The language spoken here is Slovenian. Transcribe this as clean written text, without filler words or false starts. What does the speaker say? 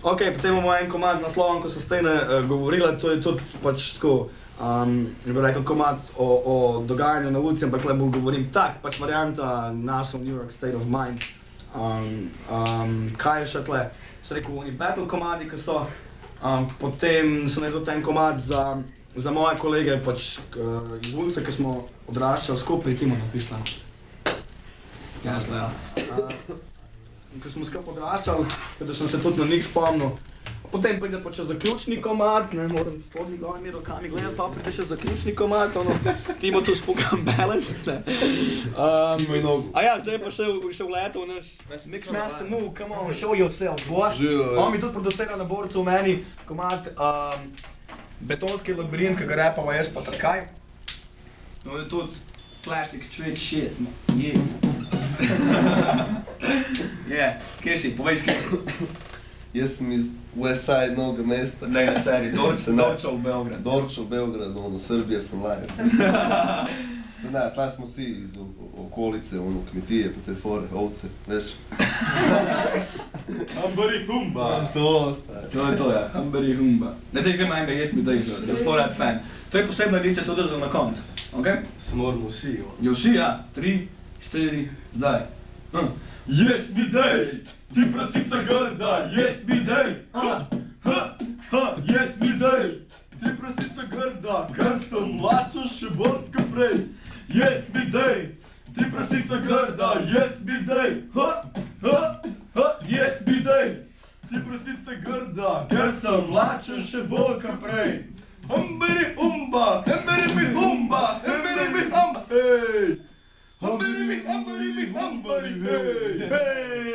Ok, potem imamo en komad naslovan, ko so Stene govorile, to je tudi pač tako, bi rekel komad o dogajanju na ulici, ampak le bolj govorim tak, pač varianta naša New York State of Mind. Kaj je še tle? So rekel, oni battle komadi, ki so, potem so naredil ten komad za moje kolege pač iz ulice, ki smo odraščali skupaj, Timo napiš tam. Ja, zle, ja. Ko smo skupaj odraščali, da sem se tudi na njih spomnil. Potem pride pa še zaključni komad, ne moram spodnji golimi rokami gledati, pa pride še zaključni komad, Timo tu spukam balance, ne. Ja, zdaj pa še v letu v naš Mixmaster Move, come on, show yourself, boy. On mi tudi producira na borcu v meni komad Betonski labirint, ki ga repava jaz pa Trkaj. No, je tudi classic street shit, yeah. Yeah, kje si, povej kje si. Jaz sem iz Westside Novega mesta. Ne, na seri, Dorčov, Beograd. Dorčov, Beograd, Serbia for life. Ne, tla smo vsi iz okolice, kmetije, pa te fore, ovce, veš. Hambari humba. To ostaje. To je to, ja, Hambari humba. Ne, daj gremo enega jesti mi daj za slow rap fan. To je posebna edicija, to držam na konc, okej? Se moramo vsi, Jo vsi, ja, 3, 4, zdaj. Yes, mi dej, ti prasica grda, yes, mi dej, yes, mi dej, ti prasica grda, ker sem mlača še bolj kot prej. Yes, mi dej, ti prasica grda, yes, mi dej, yes, mi dej, ti prasica grda, ker sem mlača še bolj kot prej. Hambari humba, hambari mi humba, hambari mi humba, hej! Hambari mi, hambari mi, hambari, hey, hey!